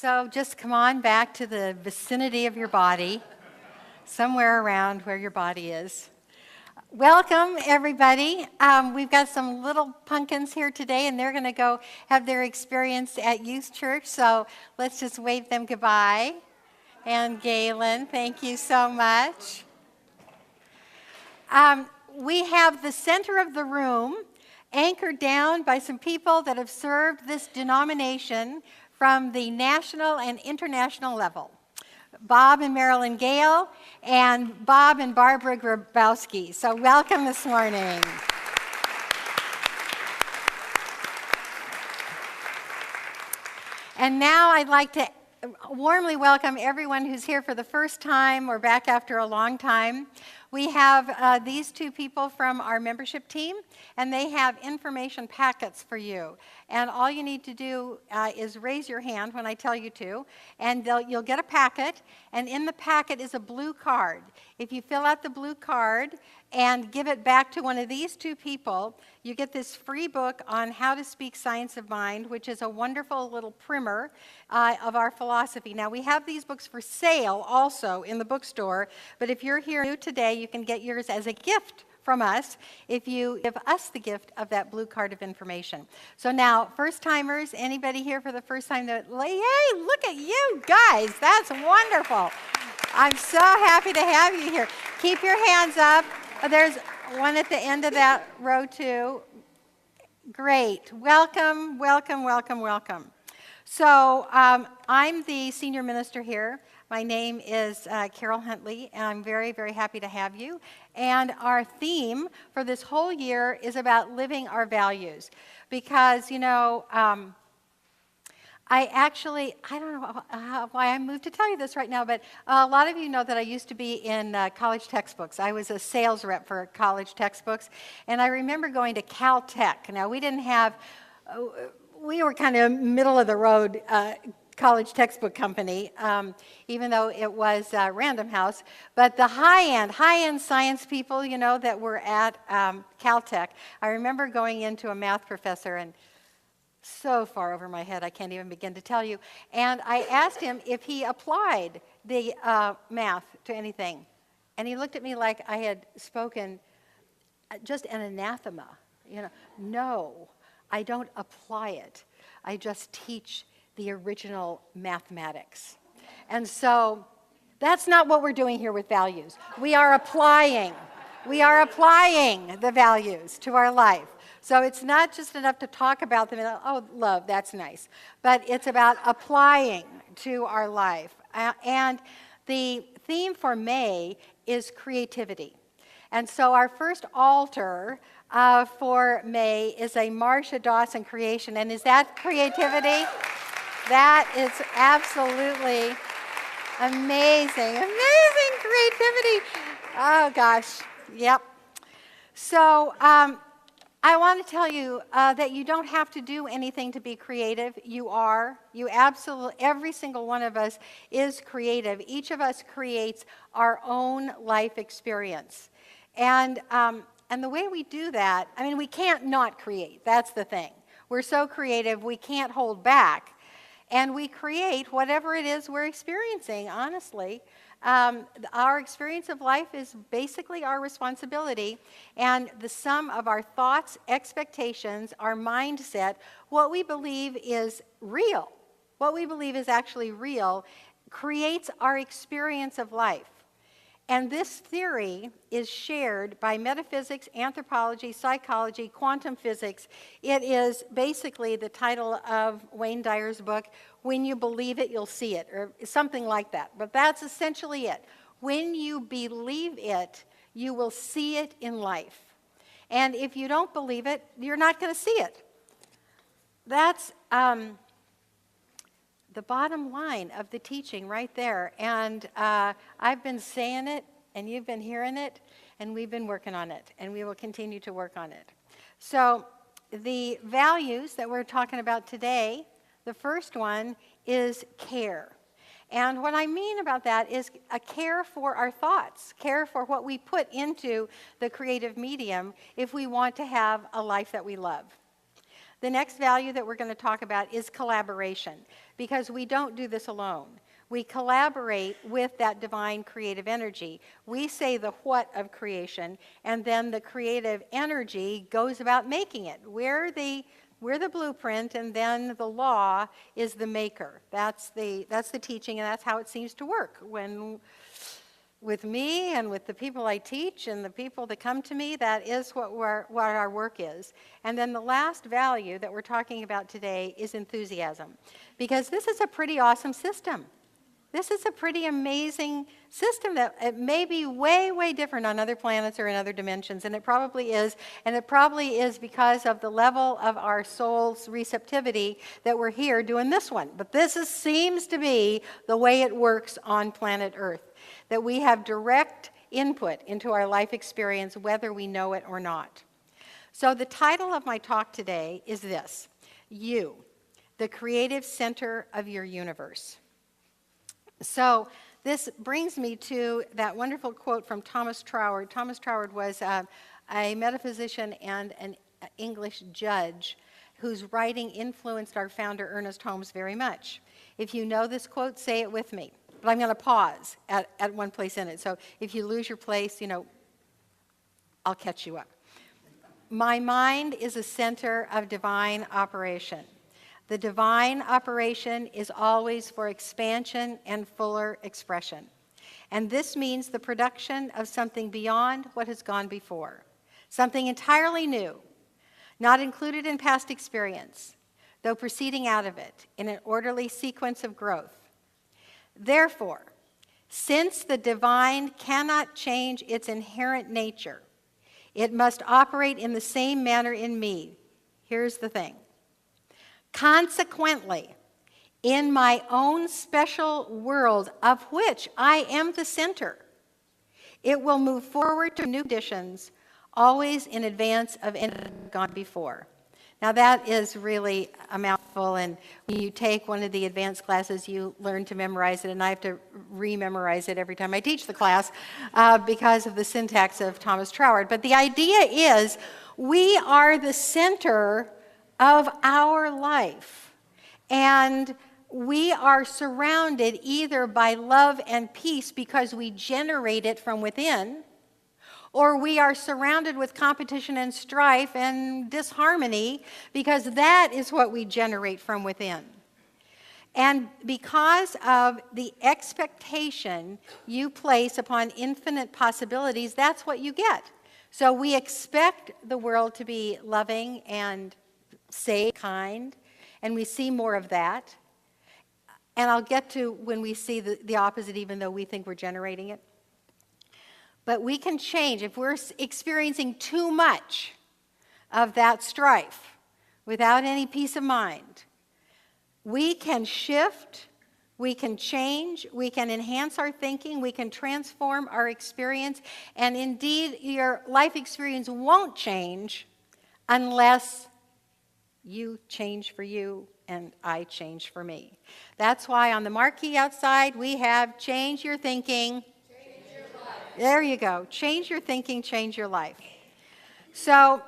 So just come on back to the vicinity of your body, somewhere around where your body is. Welcome, everybody. We've got some little pumpkins here today, and they're going to go have their experience at Youth Church. So let's just wave them goodbye. And Galen, thank you so much. We have the center of the room anchored down by some people that have served this denomination from the national and international level. Bob and Marilyn Gale, and Bob and Barbara Grabowski. So welcome this morning. And now I'd like to warmly welcome everyone who's here for the first time or back after a long time. We have these two people from our membership team, and they have information packets for you. And all you need to do is raise your hand when I tell you to, and you'll get a packet, and in the packet is a blue card. If you fill out the blue card and give it back to one of these two people, you get this free book on how to speak science of mind, which is a wonderful little primer of our philosophy. Now, we have these books for sale also in the bookstore, but if you're here new today, you can get yours as a gift from us if you give us the gift of that blue card of information. So now, first-timers, anybody here for the first time? Hey, look at you guys. That's wonderful. I'm so happy to have you here. Keep your hands up. There's one at the end of that row, too. Great. Welcome, welcome, welcome, welcome. So I'm the senior minister here. My name is Carol Huntley, and I'm very, very happy to have you. And our theme for this whole year is about living our values. Because, you know, I don't know why I moved to tell you this right now, but a lot of you know that I used to be in college textbooks. I was a sales rep for college textbooks, and I remember going to Caltech. Now, we didn't have, we were kind of middle of the road college textbook company, even though it was Random House. But the high-end science people, you know, that were at Caltech, I remember going into a math professor, and so far over my head, I can't even begin to tell you. And I asked him if he applied the math to anything. And he looked at me like I had spoken just an anathema. You know, no, I don't apply it. I just teach the original mathematics. And so that's not what we're doing here with values. We are applying the values to our life. So it's not just enough to talk about them and, oh, love, that's nice. But it's about applying to our life. And the theme for May is creativity. And so our first altar for May is a Marsha Dawson creation. And is that creativity? That is absolutely amazing. Amazing creativity. Oh, gosh. Yep. So I want to tell you that you don't have to do anything to be creative. You are. You absolutely, every single one of us is creative. Each of us creates our own life experience. And the way we do that, I mean, we can't not create. That's the thing. We're so creative, we can't hold back. And we create whatever it is we're experiencing, honestly. Our experience of life is basically our responsibility, and the sum of our thoughts, expectations, our mindset, what we believe is real, what we believe is actually real, creates our experience of life. And this theory is shared by metaphysics, anthropology, psychology, quantum physics. It is basically the title of Wayne Dyer's book, When You Believe It, You'll See It, or something like that. But that's essentially it. When you believe it, you will see it in life. And if you don't believe it, you're not going to see it. That's the bottom line of the teaching right there. And I've been saying it, and you've been hearing it, and we've been working on it, and we will continue to work on it. So the values that we're talking about today, the first one is care. And what I mean about that is a care for our thoughts, care for what we put into the creative medium if we want to have a life that we love. the next value that we're going to talk about is collaboration, because we don't do this alone. We collaborate with that divine creative energy. We say the what of creation, and then the creative energy goes about making it. We're the blueprint, and then the law is the maker. That's the teaching, and that's how it seems to work. With me and with the people I teach and the people that come to me, that is what our work is. And then the last value that we're talking about today is enthusiasm, because this is a pretty awesome system. This is a pretty amazing system that it may be way, way different on other planets or in other dimensions, and it probably is. And it probably is because of the level of our soul's receptivity that we're here doing this one. But this seems to be the way it works on planet Earth, that we have direct input into our life experience whether we know it or not. So the title of my talk today is this: You, the creative center of your universe. So this brings me to that wonderful quote from Thomas Troward. Thomas Troward was a metaphysician and an English judge whose writing influenced our founder, Ernest Holmes, very much. If you know this quote, say it with me. But I'm going to pause at one place in it. So if you lose your place, I'll catch you up. My mind is a center of divine operation. The divine operation is always for expansion and fuller expression. And this means the production of something beyond what has gone before, something entirely new, not included in past experience, though proceeding out of it in an orderly sequence of growth. Therefore, since the divine cannot change its inherent nature, it must operate in the same manner in me. Here's the thing. Consequently, in my own special world, of which I am the center, it will move forward to new conditions, always in advance of any gone before. Now that is really a mouthful, and when you take one of the advanced classes, you learn to memorize it, and I have to re-memorize it every time I teach the class because of the syntax of Thomas Troward. But the idea is we are the center of our life, and we are surrounded either by love and peace because we generate it from within, or we are surrounded with competition and strife and disharmony because that is what we generate from within. And because of the expectation you place upon infinite possibilities, that's what you get. So we expect the world to be loving and safe, kind, and we see more of that. And I'll get to when we see the opposite, even though we think we're generating it. But we can change. If we're experiencing too much of that strife without any peace of mind, we can shift, we can change, we can enhance our thinking, we can transform our experience, and indeed your life experience won't change unless you change for you and I change for me. That's why on the marquee outside we have change your thinking. Change your life. There you go. Change your thinking, change your life. So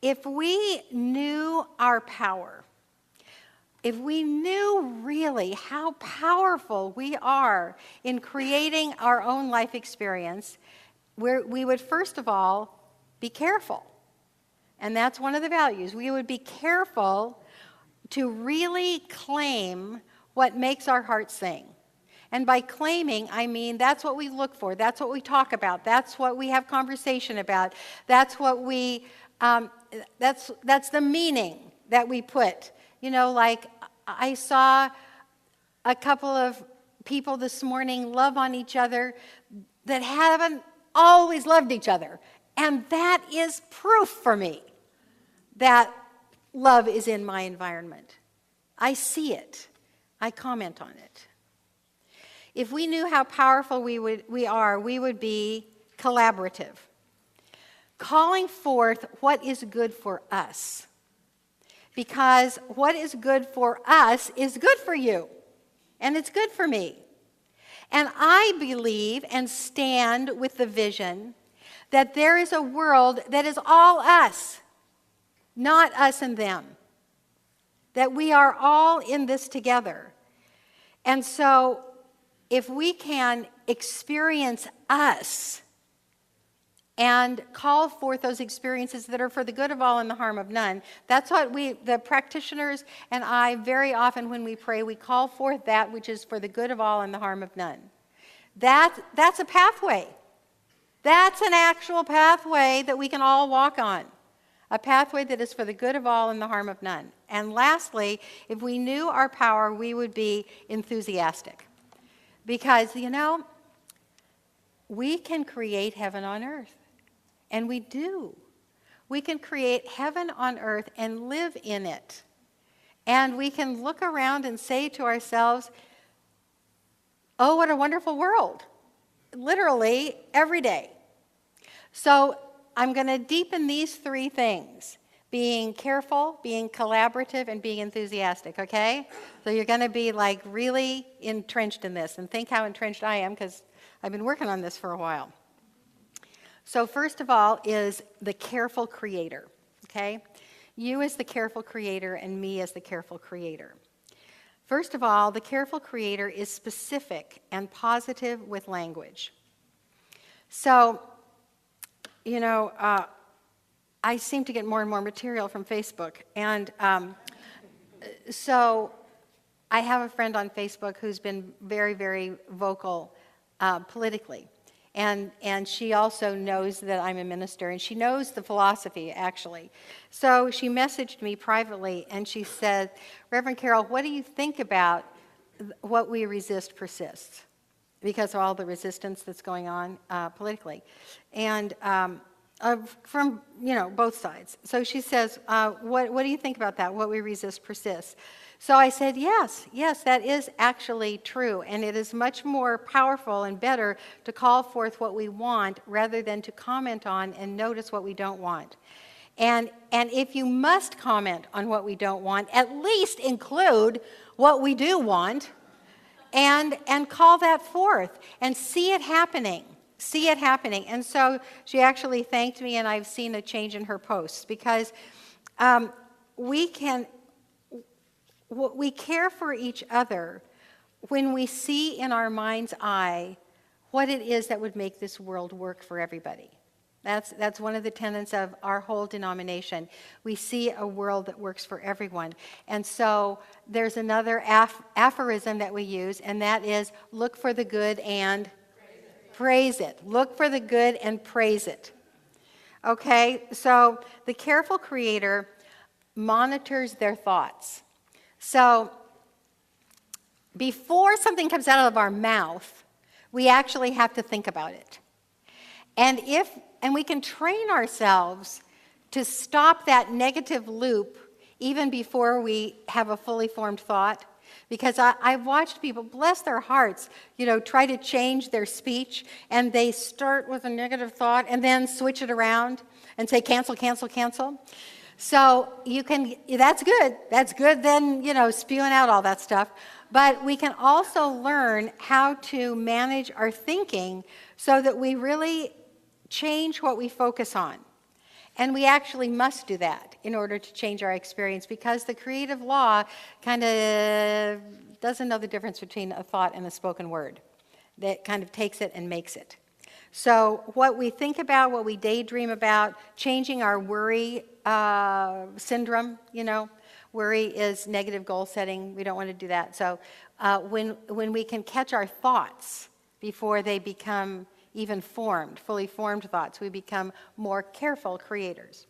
if we knew our power, if we knew really how powerful we are in creating our own life experience, we would first of all be careful. And that's one of the values. We would be careful to really claim what makes our heart sing. And by claiming, I mean that's what we look for, that's what we talk about, that's what we have conversation about, that's what we, that's the meaning that we put. Like I saw a couple of people this morning love on each other that haven't always loved each other. And that is proof for me that love is in my environment. I see it. I comment on it. If we knew how powerful we would be collaborative, calling forth what is good for us. Because what is good for us is good for you, and it's good for me. And I believe and stand with the vision that there is a world that is all us, not us and them. that we are all in this together. And so if we can experience us and call forth those experiences that are for the good of all and the harm of none, that's what the practitioners and I, very often when we pray, we call forth that which is for the good of all and the harm of none. That's a pathway. That's an actual pathway that we can all walk on. A pathway that is for the good of all and the harm of none. And lastly, if we knew our power, we would be enthusiastic. Because, we can create heaven on earth. And we do. We can create heaven on earth and live in it. And we can look around and say to ourselves, oh, what a wonderful world. Literally every day. So I'm going to deepen these three things: being careful, being collaborative, and being enthusiastic, okay? So you're going to be like really entrenched in this. And think how entrenched I am, because I've been working on this for a while. So first of all is the careful creator, okay? You as the careful creator and me as the careful creator. First of all, the careful creator is specific and positive with language. So, I seem to get more and more material from Facebook. And so I have a friend on Facebook who's been very, very vocal politically. And she also knows that I'm a minister, and she knows the philosophy, actually. So she messaged me privately, and she said, Reverend Carol, what do you think about what we resist persists? Because of all the resistance that's going on politically. And from, both sides. So she says, what do you think about that? What we resist persists. So I said, yes, that is actually true. And it is much more powerful and better to call forth what we want rather than to comment on and notice what we don't want. And if you must comment on what we don't want, at least include what we do want and call that forth and see it happening. See it happening. And so she actually thanked me, and I've seen a change in her posts because we care for each other when we see in our mind's eye what it is that would make this world work for everybody. That's one of the tenets of our whole denomination. We see a world that works for everyone. And so there's another aphorism that we use, and that is look for the good and praise it. Look for the good and praise it. Okay, so the careful creator monitors their thoughts. So before something comes out of our mouth, we actually have to think about it. And we can train ourselves to stop that negative loop even before we have a fully formed thought. Because I've watched people, bless their hearts, try to change their speech, and they start with a negative thought and then switch it around and say cancel, cancel, cancel. So that's good. That's good then, spewing out all that stuff. But we can also learn how to manage our thinking so that we really change what we focus on. And we actually must do that in order to change our experience, because the creative law kind of doesn't know the difference between a thought and a spoken word. That kind of takes it and makes it. So what we think about, what we daydream about, changing our worry syndrome, worry is negative goal setting. We don't want to do that. So when we can catch our thoughts before they become even fully formed thoughts, we become more careful creators.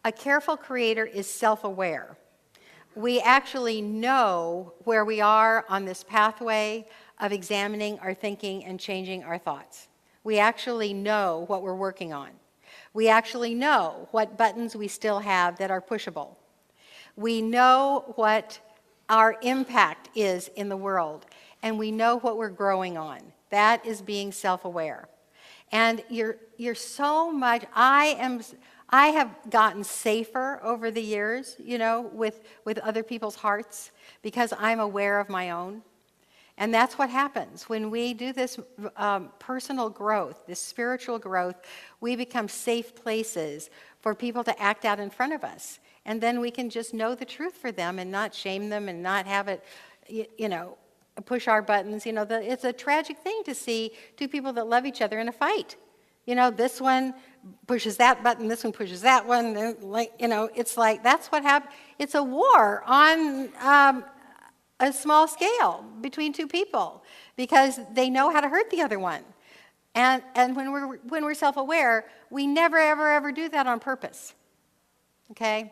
A careful creator is self-aware. We actually know where we are on this pathway of examining our thinking and changing our thoughts. We actually know what we're working on. We actually know what buttons we still have that are pushable. We know what our impact is in the world, and we know what we're growing on. That is being self-aware. And you're so much, I have gotten safer over the years, with other people's hearts, because I'm aware of my own. And that's what happens. When we do this personal growth, this spiritual growth, we become safe places for people to act out in front of us. And then we can just know the truth for them and not shame them and not have it, push our buttons. It's a tragic thing to see two people that love each other in a fight. This one pushes that button, this one pushes that one. It's like that's what happened. It's a war on a small scale between two people because they know how to hurt the other one. And when we're self-aware, we never, ever, ever do that on purpose. Okay?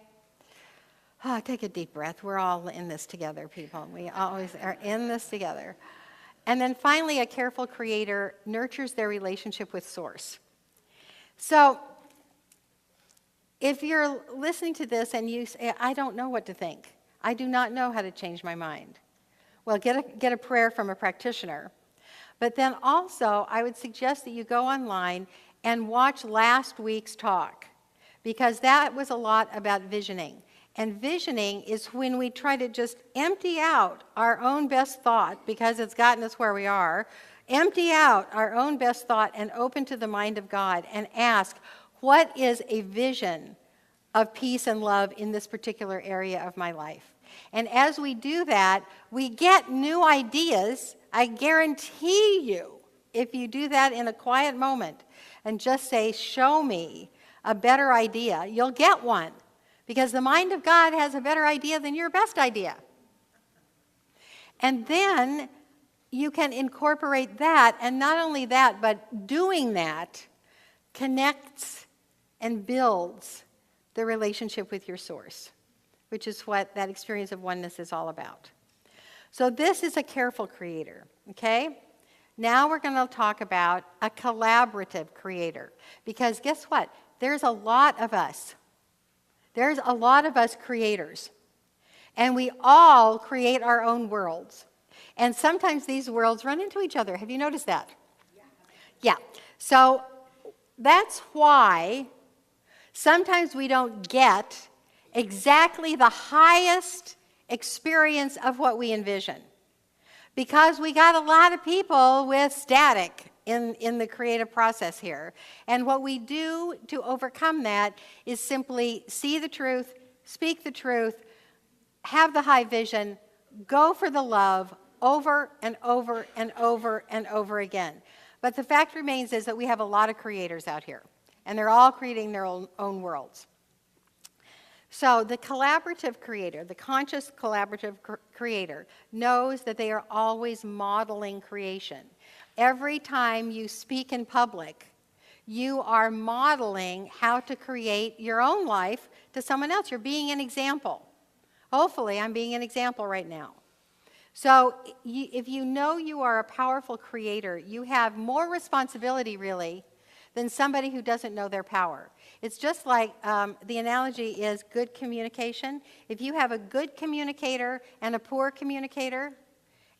Take a deep breath. We're all in this together, people. We always are in this together. And then finally, a careful creator nurtures their relationship with Source. So if you're listening to this and you say, I don't know what to think. I do not know how to change my mind. Well, get a prayer from a practitioner. But then also, I would suggest that you go online and watch last week's talk, because that was a lot about visioning. And visioning is when we try to just empty out our own best thought, because it's gotten us where we are, empty out our own best thought and open to the mind of God and ask, what is a vision of peace and love in this particular area of my life? And as we do that, we get new ideas. I guarantee you, if you do that in a quiet moment and just say, show me a better idea, you'll get one. Because the mind of God has a better idea than your best idea. And then you can incorporate that, and not only that, but doing that connects and builds the relationship with your Source, which is what that experience of oneness is all about. So this is a careful creator, okay? Now we're going to talk about a collaborative creator. Because guess what? There's a lot of us. There's a lot of us creators, and we all create our own worlds. And sometimes these worlds run into each other. Have you noticed that? Yeah. So that's why sometimes we don't get exactly the highest experience of what we envision, because we got a lot of people with static in the creative process here. And what we do to overcome that is simply see the truth, speak the truth, have the high vision, go for the love over and over and over and over again. But the fact remains is that we have a lot of creators out here, and they're all creating their own worlds. So the collaborative creator, the conscious collaborative creator, knows that they are always modeling creation. Every time you speak in public, you are modeling how to create your own life to someone else. You're being an example. Hopefully, I'm being an example right now. So if you know you are a powerful creator, you have more responsibility, really, than somebody who doesn't know their power. It's just like the analogy is good communication. If you have a good communicator and a poor communicator,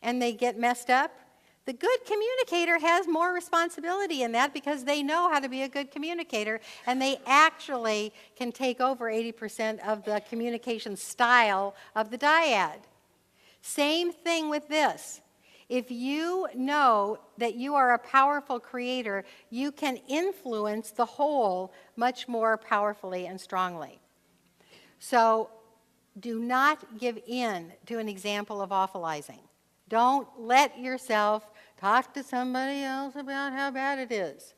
and they get messed up, the good communicator has more responsibility in that, because they know how to be a good communicator, and they actually can take over 80% of the communication style of the dyad. Same thing with this. If you know that you are a powerful creator, you can influence the whole much more powerfully and strongly. So do not give in to an example of awfulizing. Don't let yourself talk to somebody else about how bad it is.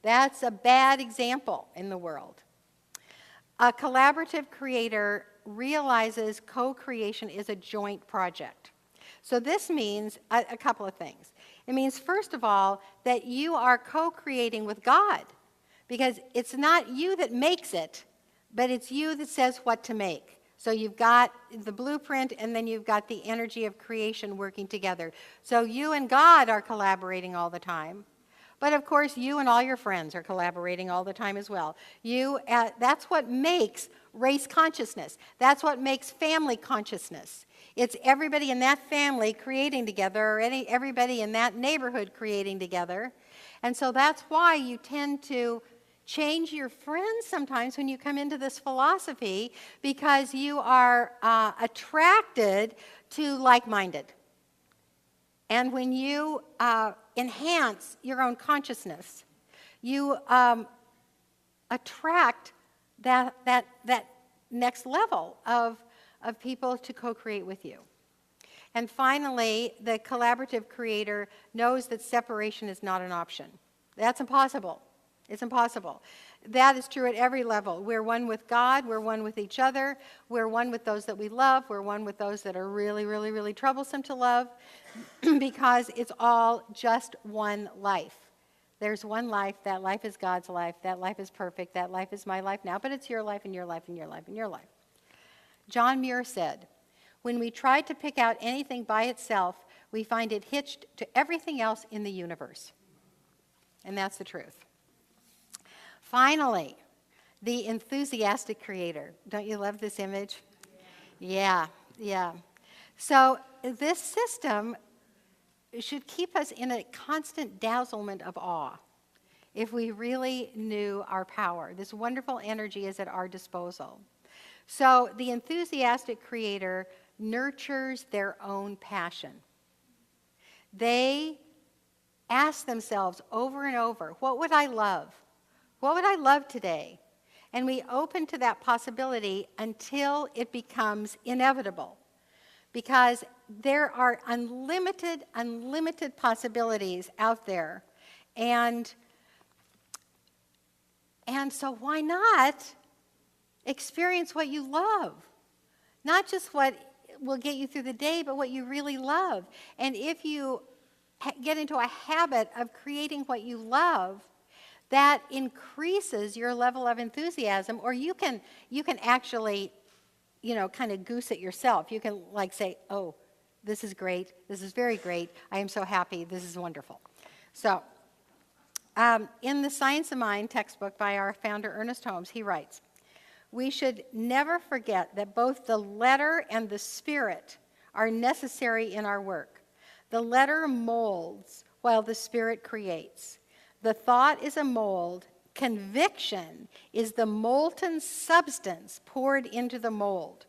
That's a bad example in the world. A collaborative creator realizes co-creation is a joint project. So this means a couple of things. It means, first of all, that you are co-creating with God, because it's not you that makes it, but it's you that says what to make. So you've got the blueprint, and then you've got the energy of creation working together. So you and God are collaborating all the time. But of course, you and all your friends are collaborating all the time as well. That's what makes race consciousness. That's what makes family consciousness. It's everybody in that family creating together, or everybody in that neighborhood creating together. And so that's why you tend to change your friends sometimes when you come into this philosophy, because you are attracted to like-minded. And when you enhance your own consciousness, you attract that next level of people to co-create with you. And finally, the collaborative creator knows that separation is not an option. That's impossible. It's impossible. That is true at every level. We're one with God. We're one with each other. We're one with those that we love. We're one with those that are really, really, really troublesome to love because it's all just one life. There's one life. That life is God's life. That life is perfect. That life is my life now, but it's your life and your life and your life and your life. John Muir said, "When we try to pick out anything by itself, we find it hitched to everything else in the universe." And that's the truth. Finally, the enthusiastic creator. Don't you love this image? Yeah. So this system should keep us in a constant dazzlement of awe if we really knew our power. This wonderful energy is at our disposal. So the enthusiastic creator nurtures their own passion. They ask themselves over and over, what would I love? What would I love today? And we open to that possibility until it becomes inevitable. Because there are unlimited possibilities out there. And so why not experience what you love? Not just what will get you through the day, but what you really love. And if you get into a habit of creating what you love, that increases your level of enthusiasm, or you can actually, kind of goose it yourself. You can like say, oh, this is great, this is very great, I am so happy, this is wonderful. So, in the Science of Mind textbook by our founder Ernest Holmes, he writes, "We should never forget that both the letter and the spirit are necessary in our work. The letter molds while the spirit creates. The thought is a mold. Conviction is the molten substance poured into the mold.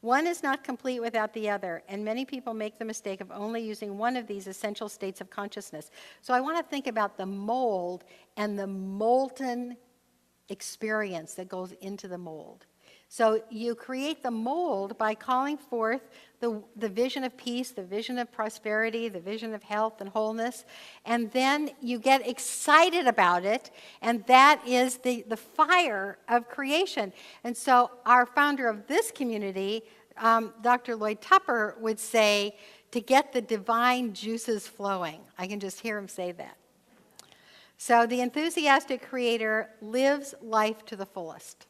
One is not complete without the other, and many people make the mistake of only using one of these essential states of consciousness." So I want to think about the mold and the molten experience that goes into the mold. So you create the mold by calling forth the vision of peace, the vision of prosperity, the vision of health and wholeness, and then you get excited about it, and that is the fire of creation. And so our founder of this community, Dr. Lloyd Tupper, would say, to get the divine juices flowing. I can just hear him say that. So the enthusiastic creator lives life to the fullest.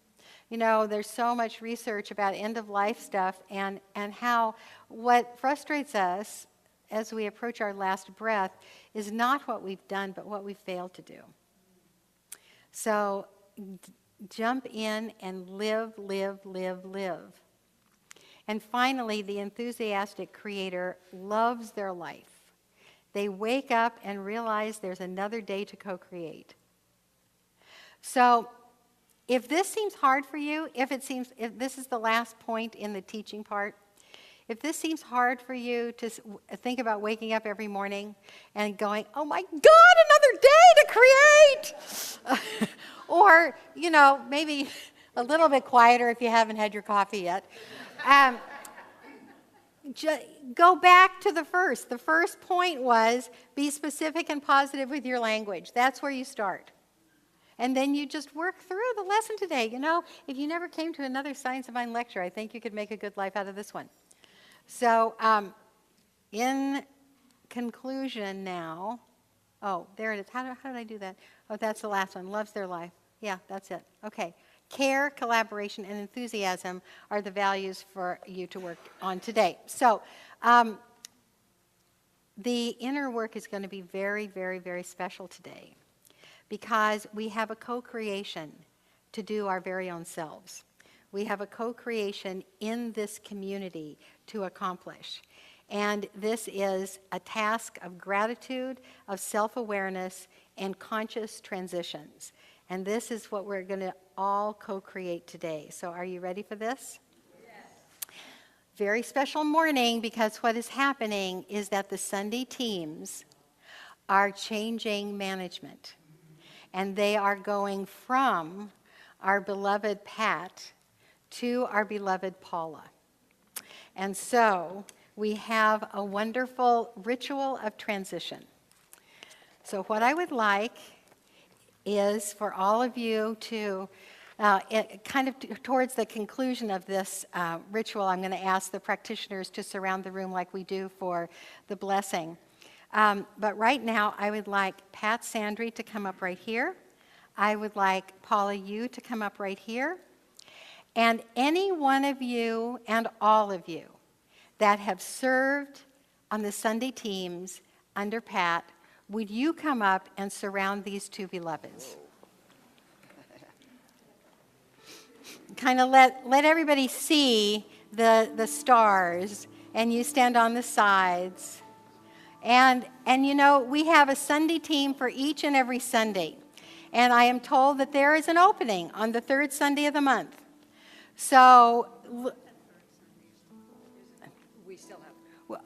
There's so much research about end-of-life stuff and how what frustrates us as we approach our last breath is not what we've done, but what we've failed to do. So jump in and live. And finally, the enthusiastic creator loves their life. They wake up and realize there's another day to co-create. So if this seems hard for you, if this is the last point in the teaching part, if this seems hard for you to think about waking up every morning and going, oh my God, another day to create! Or, maybe a little bit quieter if you haven't had your coffee yet. Go back to the first. The first point was be specific and positive with your language. That's where you start. And then you just work through the lesson today. If you never came to another Science of Mind lecture, I think you could make a good life out of this one. So in conclusion now, oh, there it is. How did I do that? Oh, that's the last one. Loves their life. Yeah, that's it. Okay. Care, collaboration, and enthusiasm are the values for you to work on today. So the inner work is going to be very, very, very special today because we have a co-creation to do our very own selves. We have a co-creation in this community to accomplish. And this is a task of gratitude, of self-awareness, and conscious transitions. And this is what we're going to all co-create today. So are you ready for this? Yes. Very special morning, because what is happening is that the Sunday teams are changing management. And they are going from our beloved Pat to our beloved Paula. And so we have a wonderful ritual of transition. So what I would like is for all of you to, towards the conclusion of this ritual, I'm going to ask the practitioners to surround the room like we do for the blessing. But right now, I would like Pat Sandry to come up right here. I would like Paula Yu to come up right here. And any one of you and all of you that have served on the Sunday teams under Pat, would you come up and surround these two beloveds? Kind of let everybody see the stars, and you stand on the sides. And you know, we have a Sunday team for each and every Sunday. And I am told that there is an opening on the third Sunday of the month. So, we still have.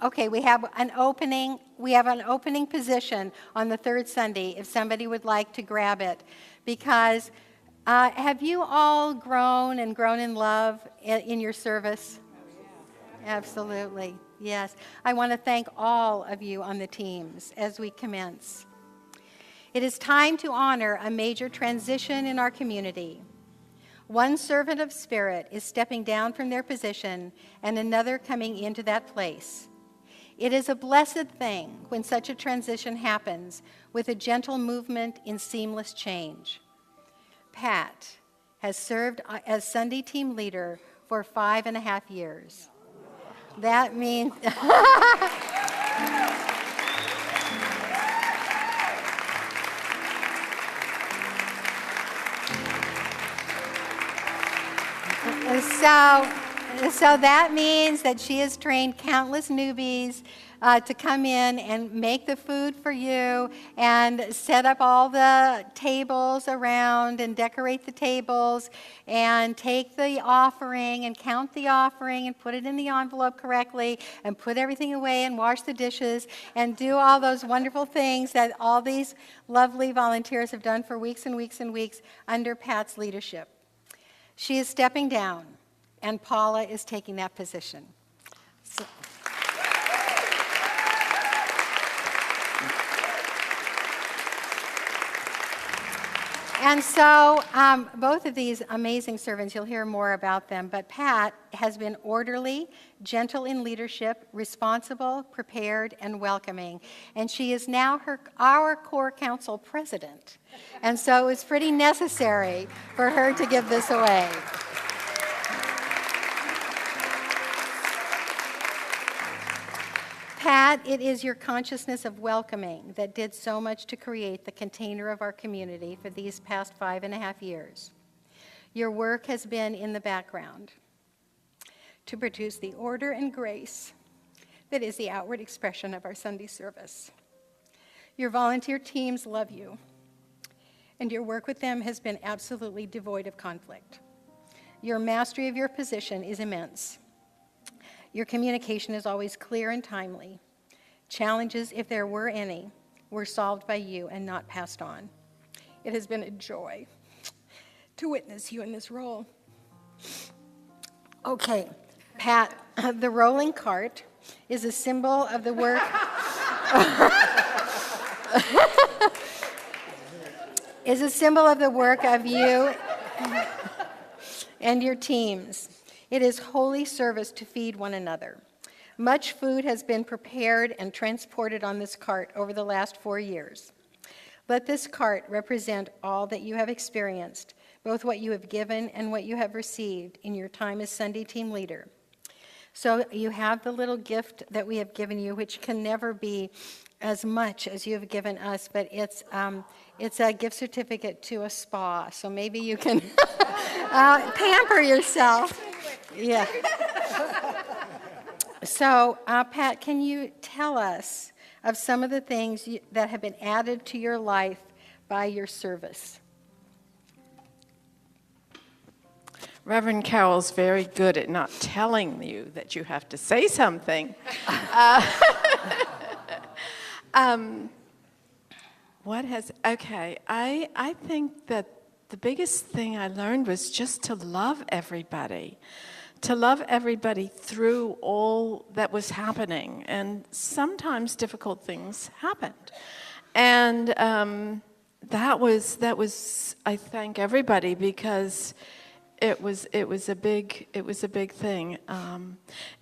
Okay, we have an opening. We have an opening position on the third Sunday if somebody would like to grab it. Because have you all grown in love in your service? Absolutely, yes. I want to thank all of you on the teams as we commence. It is time to honor a major transition in our community. One servant of spirit is stepping down from their position and another coming into that place. It is a blessed thing when such a transition happens with a gentle movement in seamless change. Pat has served as Sunday team leader for 5.5 years. That means... So that means that she has trained countless newbies to come in and make the food for you and set up all the tables around and decorate the tables and take the offering and count the offering and put it in the envelope correctly and put everything away and wash the dishes and do all those wonderful things that all these lovely volunteers have done for weeks and weeks and weeks under Pat's leadership. She is stepping down, and Paula is taking that position. And so both of these amazing servants, you'll hear more about them, but Pat has been orderly, gentle in leadership, responsible, prepared, and welcoming. And she is now our core council president. And so it was pretty necessary for her to give this away. Pat, it is your consciousness of welcoming that did so much to create the container of our community for these past 5.5 years. Your work has been in the background to produce the order and grace that is the outward expression of our Sunday service. Your volunteer teams love you, and your work with them has been absolutely devoid of conflict. Your mastery of your position is immense. Your communication is always clear and timely. Challenges, if there were any, were solved by you and not passed on. It has been a joy to witness you in this role. Okay, Pat, the rolling cart is a symbol of the work. Is a symbol of the work of you and your teams. It is holy service to feed one another. Much food has been prepared and transported on this cart over the last 4 years. Let this cart represent all that you have experienced, both what you have given and what you have received in your time as Sunday team leader. So you have the little gift that we have given you, which can never be as much as you have given us, but it's a gift certificate to a spa, so maybe you can pamper yourself. Yeah. So, Pat, can you tell us of some of the things that have been added to your life by your service? Reverend Carol's very good at not telling you that you have to say something. I think that the biggest thing I learned was just to love everybody. To love everybody through all that was happening. And sometimes difficult things happened. And that was I thank everybody, because it was a big thing.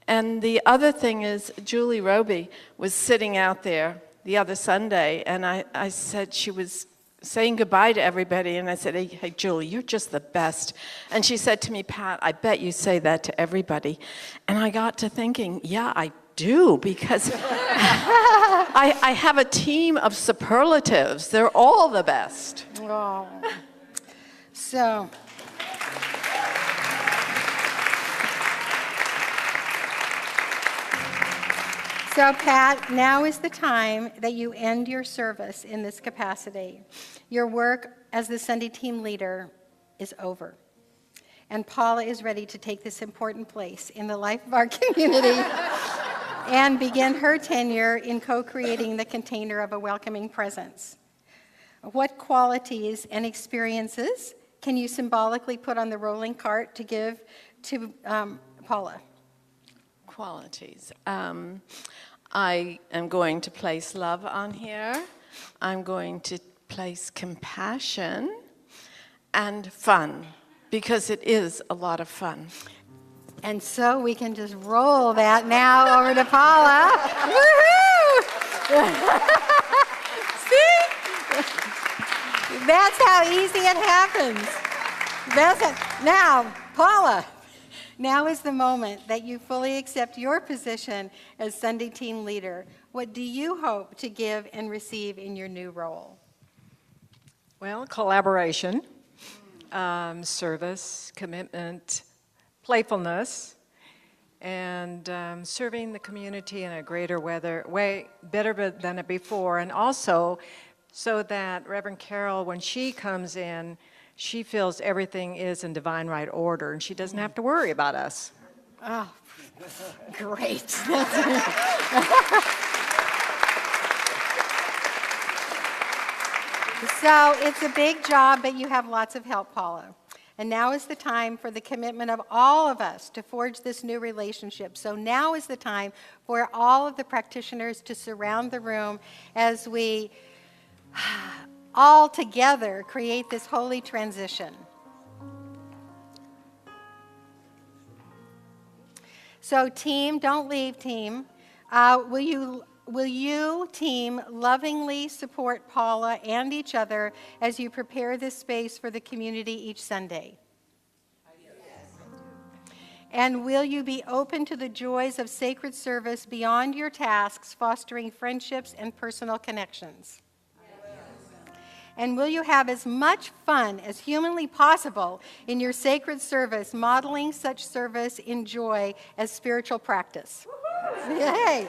And the other thing is, Julie Roby was sitting out there the other Sunday, and I said, she was saying goodbye to everybody, and I said, hey, Julie, you're just the best. And she said to me, Pat, I bet you say that to everybody. And I got to thinking, yeah, I do, because I have a team of superlatives. They're all the best. Oh. So, Pat, now is the time that you end your service in this capacity. Your work as the Sunday team leader is over. And Paula is ready to take this important place in the life of our community and begin her tenure in co-creating the container of a welcoming presence. What qualities and experiences can you symbolically put on the rolling cart to give to Paula? Qualities. I am going to place love on here. I'm going to place compassion and fun, because it is a lot of fun. And so we can just roll that now over to Paula. Woohoo! See? That's how easy it happens. Now, Paula, now is the moment that you fully accept your position as Sunday team leader. What do you hope to give and receive in your new role? Well, collaboration, service, commitment, playfulness, and serving the community in a greater way, better than before, and also so that Reverend Carol, when she comes in, she feels everything is in divine right order, and she doesn't have to worry about us. Oh, great. So it's a big job, but you have lots of help, Paula. And now is the time for the commitment of all of us to forge this new relationship. So now is the time for all of the practitioners to surround the room as we all together create this holy transition. So team, don't leave, team. Will you, team, lovingly support Paula and each other as you prepare this space for the community each Sunday? And will you be open to the joys of sacred service beyond your tasks, fostering friendships and personal connections? And will you have as much fun as humanly possible in your sacred service, modeling such service in joy as spiritual practice? Yay!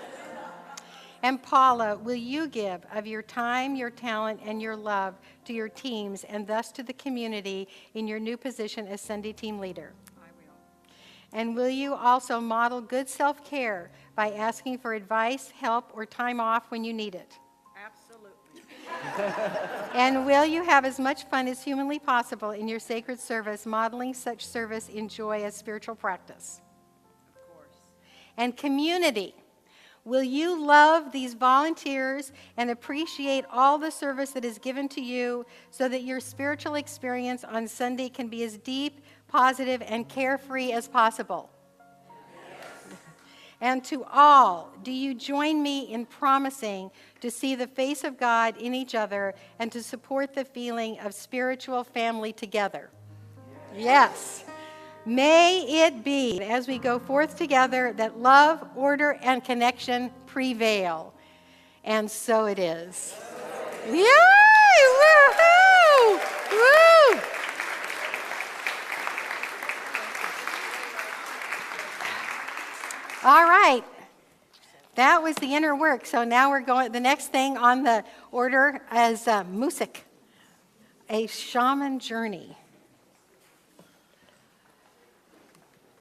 And Paula, will you give of your time, your talent, and your love to your teams and thus to the community in your new position as Sunday team leader? I will. And will you also model good self-care by asking for advice, help, or time off when you need it? Absolutely. And will you have as much fun as humanly possible in your sacred service, modeling such service in joy as spiritual practice? Of course. And community. Will you love these volunteers and appreciate all the service that is given to you so that your spiritual experience on Sunday can be as deep, positive, and carefree as possible? Yes. And to all, do you join me in promising to see the face of God in each other and to support the feeling of spiritual family together? Yes. May it be, as we go forth together, that love, order, and connection prevail. And so it is. Yay! Woohoo! Woo! All right. That was the inner work. So now we're going, the next thing on the order is music, a shaman journey.